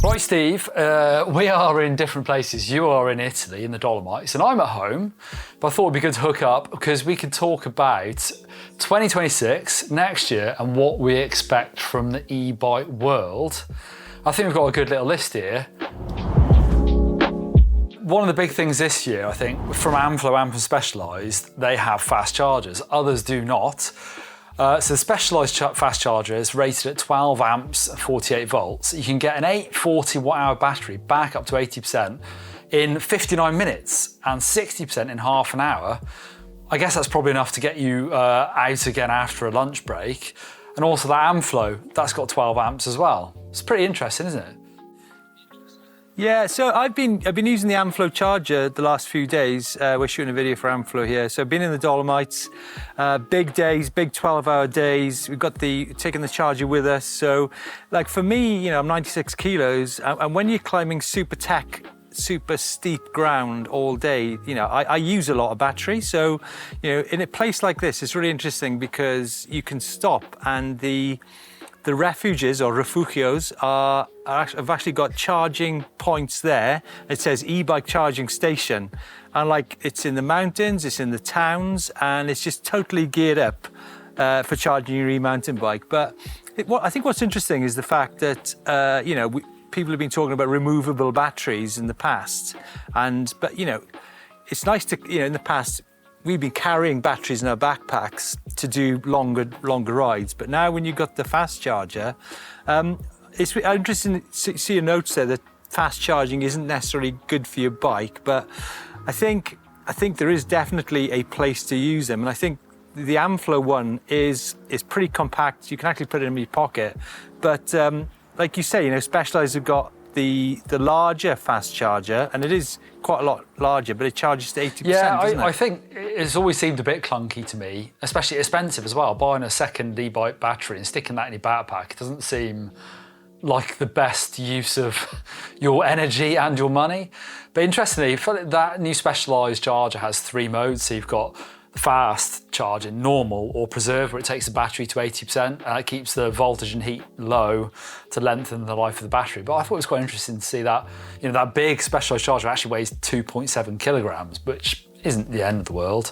Right, Steve, we are in different places. You are in Italy, in the Dolomites, and I'm at home, but I thought it'd be good to hook up because we could talk about 2026, next year, and what we expect from the e-bike world. I think we've got a good little list here. One of the big things this year, I think, from Amflo and from Specialized, they have fast chargers. Others do not. So the Specialized fast charger is rated at 12 amps and 48 volts. You can get an 840 watt-hour battery back up to 80% in 59 minutes and 60% in half an hour. I guess that's probably enough to get you out again after a lunch break. And also that Amflo, that's got 12 amps as well. It's pretty interesting, isn't it? Yeah, so I've been using the Amflo charger the last few days. We're shooting a video for Amflo here. So I've been in the Dolomites, big days, big 12-hour days. We've got taking the charger with us. So like for me, you know, I'm 96 kilos, and when you're climbing super steep ground all day, you know, I use a lot of battery. So, you know, in a place like this, it's really interesting because you can stop and the refuges or refugios have actually got charging points there. It says e-bike charging station. And like it's in the mountains, it's in the towns, and it's just totally geared up for charging your e-mountain bike. But I think what's interesting is the fact that, you know, people have been talking about removable batteries in the past. But, you know, it's nice to, you know, in the past, we've been carrying batteries in our backpacks to do longer rides. But now when you've got the fast charger, it's interesting to see your notes there that fast charging isn't necessarily good for your bike, but I think there is definitely a place to use them. And I think the Amflo one is pretty compact. You can actually put it in your pocket. But like you say, you know, Specialized have got the larger fast charger, and it is quite a lot larger, but it charges to 80%. Yeah, I think it's always seemed a bit clunky to me, especially expensive as well. Buying a second e-bike battery and sticking that in your backpack doesn't seem like the best use of your energy and your money. But interestingly, that new Specialized charger has 3 modes. So you've got fast charging, normal, or preserve, where it takes the battery to 80%. It keeps the voltage and heat low to lengthen the life of the battery. But I thought it was quite interesting to see that, you know, that big Specialized charger actually weighs 2.7 kilograms, which isn't the end of the world.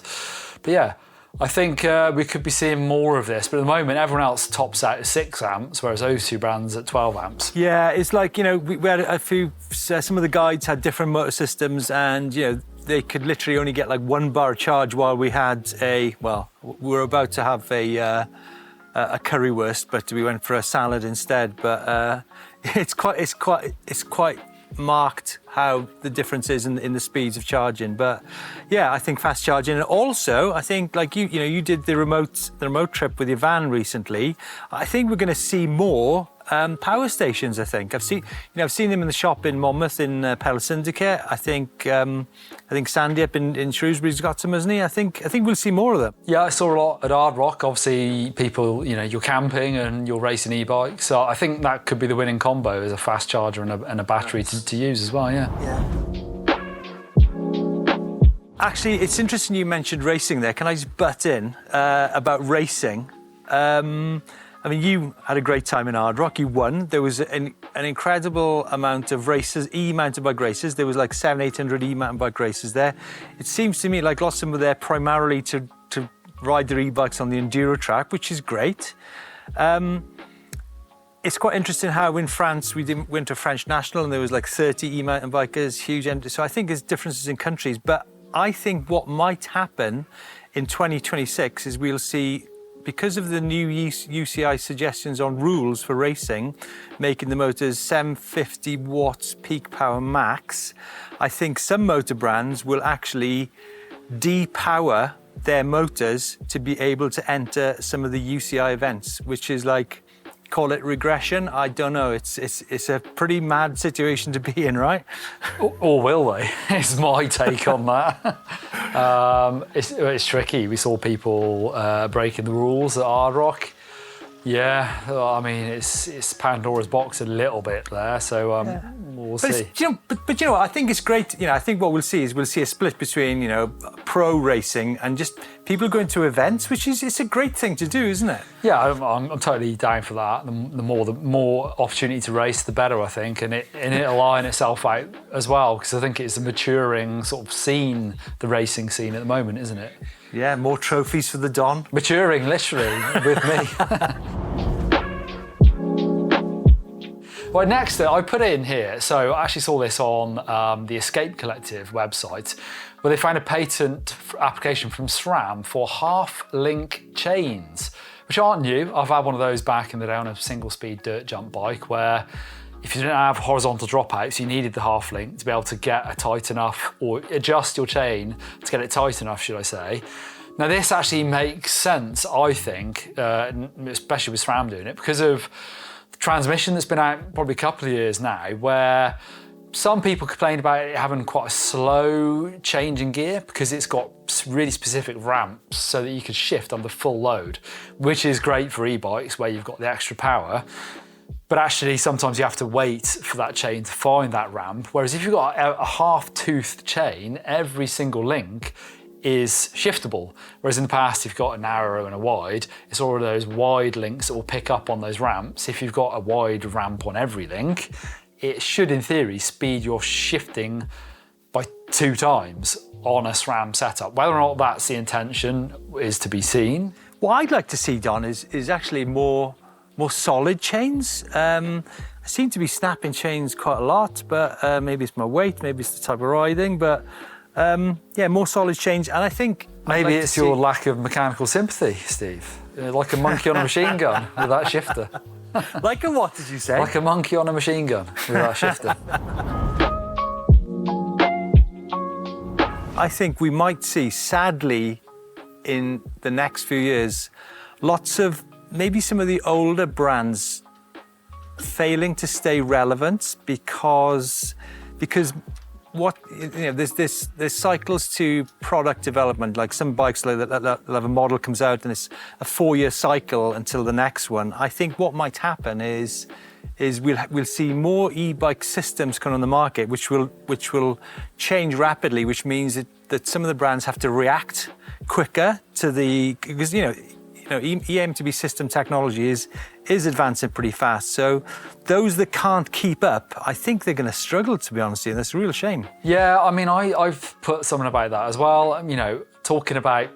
But yeah, I think we could be seeing more of this. But at the moment, everyone else tops out at 6 amps, whereas those two brands at 12 amps. Yeah, it's like, you know, we had a few, some of the guides had different motor systems, and, you know, they could literally only get like 1 bar charge while we had we were about to have a currywurst, but we went for a salad instead. But it's quite marked how the difference is in the speeds of charging. But yeah, I think fast charging, and also I think like you know you did the remote trip with your van recently. I think we're going to see more power stations. I think I've seen them in the shop in Monmouth in Pella Syndicate. I think Sandy up in Shrewsbury's got some, hasn't he? I think we'll see more of them. Yeah, I saw a lot at Hard Rock. Obviously, people, you know, you're camping and you're racing e-bikes. So I think that could be the winning combo, is a fast charger and a battery to use as well. Yeah. Actually, it's interesting you mentioned racing there. Can I just butt in about racing? I mean, you had a great time in Hard Rock. You won. There was an incredible amount of races, e-mountain bike races. There was like 700-800 e-mountain bike races there. It seems to me like lots of them were there primarily to ride their e-bikes on the enduro track, which is great. It's quite interesting how in France we went to French National and there was like 30 e-mountain bikers, huge. So I think there's differences in countries. But I think what might happen in 2026 is we'll see, because of the new UCI suggestions on rules for racing, making the motors 750 watts peak power max, I think some motor brands will actually depower their motors to be able to enter some of the UCI events, which is like, call it regression. I don't know. It's a pretty mad situation to be in, right? Or will they? It's my take on that. It's tricky. We saw people breaking the rules at Hard Rock. Yeah, I mean, it's Pandora's box a little bit there. So we'll But, see. but you know what? I think it's great. You know, I think what we'll see is we'll see a split between, you know, pro racing and just people going to events, which is it's a great thing to do, isn't it? Yeah, I'm totally down for that. The more opportunity to race, the better, I think, and it'll line itself out as well, because I think it's a maturing sort of scene, the racing scene at the moment, isn't it? Yeah, more trophies for the Don. Maturing, literally, with me. Well, next, I put it in here. So I actually saw this on the Escape Collective website, where they found a patent application from Sram for half-link chains, which aren't new. I've had one of those back in the day on a single-speed dirt jump bike, where if you didn't have horizontal dropouts, you needed the half-link to be able to get a tight enough, or adjust your chain to get it tight enough, should I say. Now, this actually makes sense, I think, especially with SRAM doing it, because of the transmission that's been out probably a couple of years now, where some people complained about it having quite a slow change in gear because it's got really specific ramps so that you could shift under full load, which is great for e-bikes where you've got the extra power. But actually, sometimes you have to wait for that chain to find that ramp. Whereas if you've got a half-toothed chain, every single link is shiftable. Whereas in the past, if you've got a narrow and a wide, it's all of those wide links that will pick up on those ramps. If you've got a wide ramp on every link, it should, in theory, speed your shifting by 2 times on a SRAM setup. Whether or not that's the intention is to be seen. What I'd like to see, Don, is actually more solid chains. I seem to be snapping chains quite a lot, but maybe it's my weight, maybe it's the type of riding, but yeah, more solid chains. And I think maybe it's your lack of mechanical sympathy, Steve. Like a monkey on a machine gun with that shifter. Like a what did you say? Like a monkey on a machine gun with that shifter. I think we might see, sadly, in the next few years, lots of maybe some of the older brands failing to stay relevant because what you know there's cycles to product development. Like some bikes like that have a model comes out and it's a 4-year cycle until the next one. I think what might happen is we'll see more e-bike systems come on the market, which will change rapidly, which means that some of the brands have to react quicker to because you know eMTB system technology is advancing pretty fast. So those that can't keep up, I think they're going to struggle, to be honest with you. That's a real shame. Yeah, I mean, I've put something about that as well. You know, talking about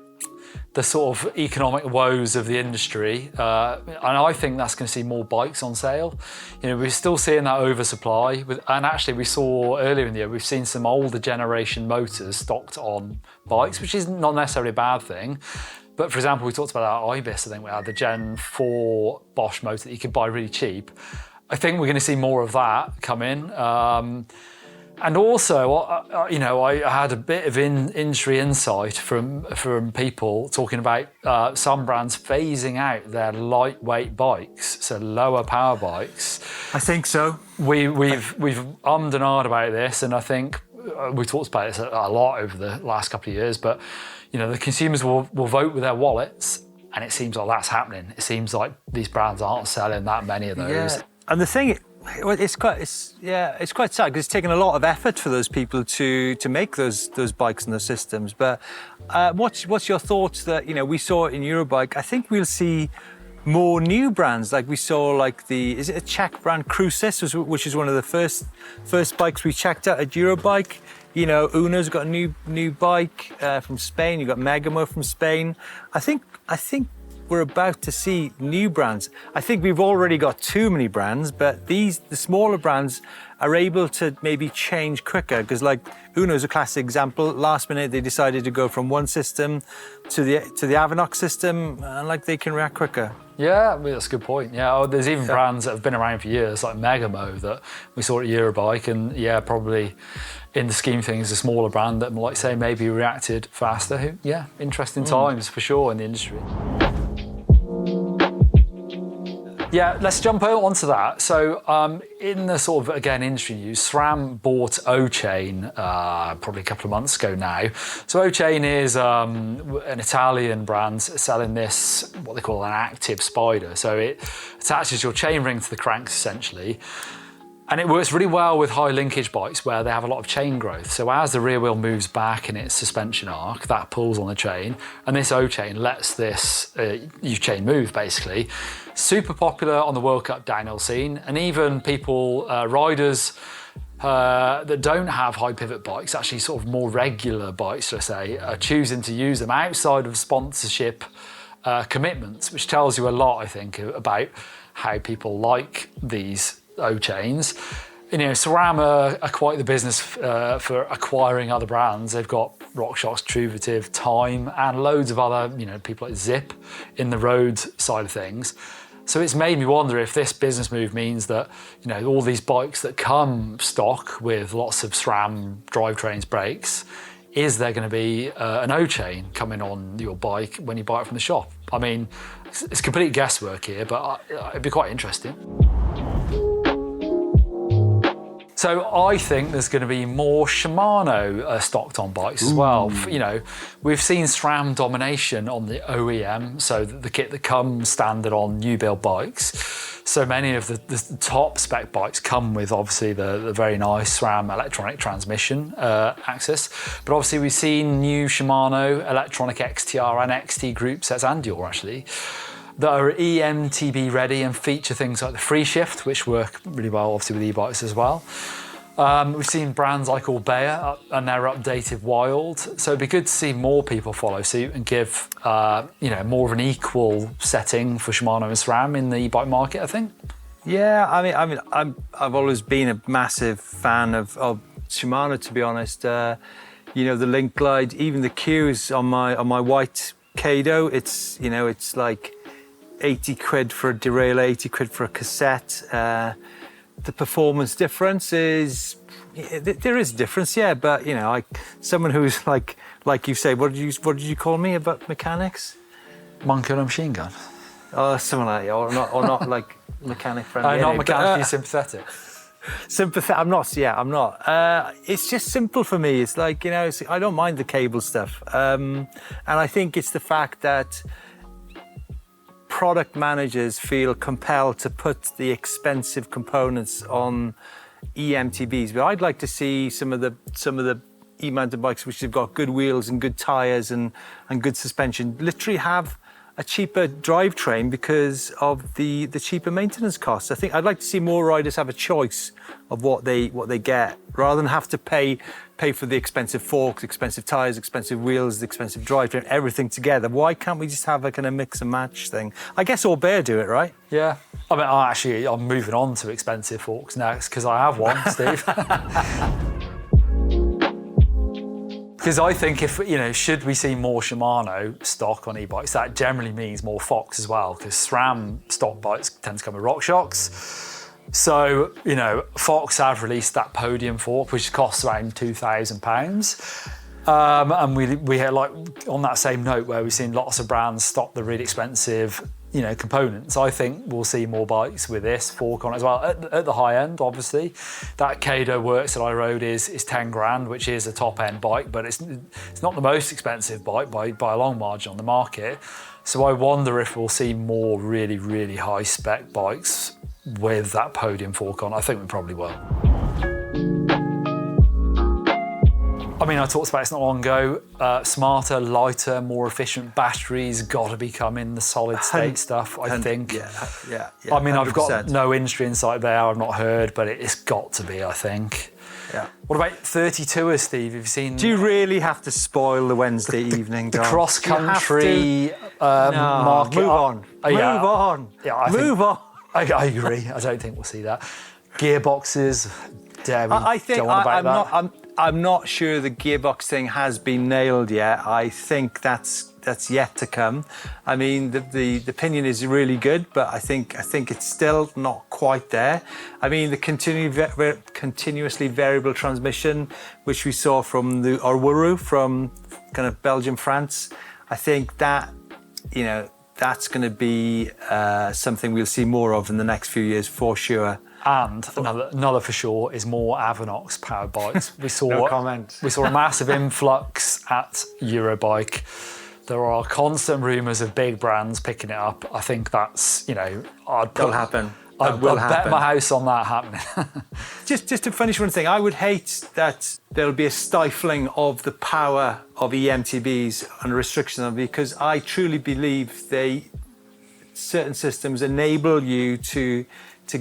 the sort of economic woes of the industry, and I think that's going to see more bikes on sale. You know, we're still seeing that oversupply, and actually we saw earlier in the year, we've seen some older generation motors stocked on bikes, which is not necessarily a bad thing. But for example, we talked about our Ibis, I think we had the Gen 4 Bosch motor that you could buy really cheap. I think we're going to see more of that come in. And also, you know, I had a bit of industry insight from people talking about some brands phasing out their lightweight bikes, so lower power bikes. I think so. We've ummed and ahed about this, and I think we talked about this a lot over the last couple of years, but you know, the consumers will vote with their wallets, and it seems like that's happening. It seems like these brands aren't selling that many of those. Yeah. And the thing, it's quite sad because it's taken a lot of effort for those people to make those bikes and those systems. But what's your thoughts that, you know, we saw in Eurobike? I think we'll see more new brands, like we saw, like is it a Czech brand, Crucis, which is one of the first bikes we checked out at Eurobike. You know, Uno's got a new bike from Spain. You've got Megamo from Spain. I think we're about to see new brands. I think we've already got too many brands, but the smaller brands are able to maybe change quicker, because like Uno's a classic example. Last minute they decided to go from one system to the Avanox system, and like they can react quicker. Yeah, I mean, that's a good point. Yeah, there's even brands that have been around for years, like Megamo, that we saw at Eurobike, and yeah, probably in the scheme of things, a smaller brand that, like say, maybe reacted faster. Yeah, interesting times for sure in the industry. Yeah, let's jump onto that. So in the sort of, again, industry news, SRAM bought O-Chain probably a couple of months ago now. So O-Chain is an Italian brand selling this, what they call an active spider. So it attaches your chain ring to the cranks, essentially. And it works really well with high linkage bikes where they have a lot of chain growth. So as the rear wheel moves back in its suspension arc, that pulls on the chain, and this O-chain lets this U-chain move, basically. Super popular on the World Cup downhill scene, and even people, riders that don't have high pivot bikes, actually sort of more regular bikes, let's say, are choosing to use them outside of sponsorship commitments, which tells you a lot, I think, about how people like these O-chains. You know, Sram are quite the business for acquiring other brands. They've got RockShox, Truvative, Time, and loads of other, you know, people like Zip in the road side of things. So it's made me wonder if this business move means that, you know, all these bikes that come stock with lots of SRAM drivetrains, brakes, is there going to be an O-chain coming on your bike when you buy it from the shop? I mean, it's complete guesswork here, but it'd be quite interesting. So I think there's going to be more Shimano stocked on bikes as well. You know, we've seen SRAM domination on the OEM, so the kit that comes standard on new build bikes. So many of the top spec bikes come with obviously the very nice SRAM electronic transmission axis. But obviously we've seen new Shimano electronic XTR and XT group sets, and Dior actually, that are eMTB ready and feature things like the free shift, which work really well obviously with e-bikes as well. We've seen brands like Orbea and their updated Wild, so it'd be good to see more people follow suit and give you know, more of an equal setting for Shimano and SRAM in the e-bike market, I think. Yeah, I mean, I've always been a massive fan of Shimano, to be honest. You know, the Link Glide, even the Qs on my white Kado, it's, you know, it's like 80 quid for a derailleur, 80 quid for a cassette. The performance difference is, there is a difference, yeah, but you know, like someone who's like you say, what did you call me about mechanics? Monkey on a machine gun. Oh, something like that, or not like mechanic friendly. Not mechanically sympathetic. Sympathetic, I'm not. It's just simple for me. It's like, you know, I don't mind the cable stuff. And I think it's the fact that product managers feel compelled to put the expensive components on eMTBs, but I'd like to see some of the e-mountain bikes which have got good wheels and good tires and good suspension literally have a cheaper drivetrain because of the cheaper maintenance costs. I think I'd like to see more riders have a choice of what they get, rather than have to pay for the expensive forks, expensive tires, expensive wheels, the expensive drivetrain, everything together. Why can't we just have a kind of mix and match thing? I guess Orbea do it, right? Yeah. I mean, I'm moving on to expensive forks next because I have one, Steve. Because I think if, you know, should we see more Shimano stock on e-bikes, that generally means more Fox as well, because SRAM stock bikes tend to come with RockShox. So, you know, Fox have released that Podium fork, which costs around £2,000. And we had, like, on that same note where we've seen lots of brands stock the really expensive, you know, components, I think we'll see more bikes with this fork on it as well. At the high end, obviously. That Kado Works that I rode is 10 grand, which is a top end bike, but it's not the most expensive bike by a long margin on the market. So I wonder if we'll see more really, really high spec bikes with that Podium fork on. I think we probably will. I mean, I talked about this not long ago. Smarter, lighter, more efficient batteries got to be coming. The solid state stuff, I think. Yeah. I mean, 100%. I've 100%. got no industry insight there. I've not heard, but it's got to be, I think. Yeah. What about 32ers, Steve? Have you seen? Do you really have to spoil the Wednesday evening? The cross country market? Move on. Move on. Yeah, move on. I agree. I don't think we'll see that. Gearboxes. Dare we I think go on about that? I'm not sure the gearbox thing has been nailed yet. I think that's yet to come. I mean, the opinion is really good, but I think it's still not quite there. I mean, the continuously variable transmission, which we saw from the Orwuru from kind of Belgium, France, I think that, you know, that's going to be something we'll see more of in the next few years for sure. And another for sure is more Avanox powered bikes. We saw no comment. We saw a massive influx at Eurobike. There are constant rumours of big brands picking it up. I think that's, you know, That'll happen. I'd bet my house on that happening. Just to finish one thing, I would hate that there'll be a stifling of the power of eMTBs and restrictions on them, because I truly believe certain systems enable you to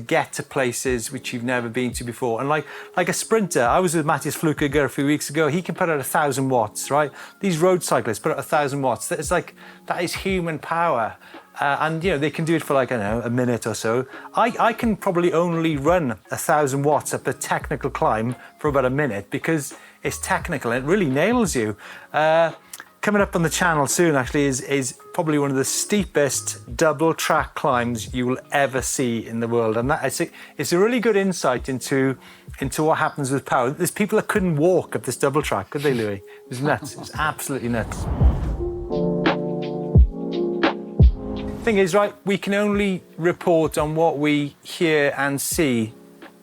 get to places which you've never been to before. And like a sprinter, I was with Matthias Flukiger a few weeks ago. He can put out 1,000 watts, right? These road cyclists put out 1,000 watts. That is human power. And, you know, they can do it for, like, I don't know, a minute or so. I can probably only run 1,000 watts up a technical climb for about a minute, because it's technical and it really nails you. Coming up on the channel soon, actually, is probably one of the steepest double track climbs you will ever see in the world. And it's a really good insight into what happens with power. There's people that couldn't walk up this double track, could they, Louis? It was nuts. It was absolutely nuts. Thing is, right, we can only report on what we hear and see,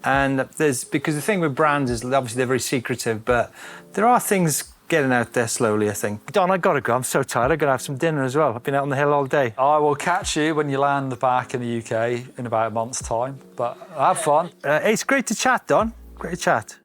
and because the thing with brands is obviously they're very secretive, but there are things getting out there slowly, I think. Don, I gotta go. I'm so tired. I gotta have some dinner as well. I've been out on the hill all day. I will catch you when you land back in the UK in about a month's time, but have fun. It's great to chat, Don. Great to chat.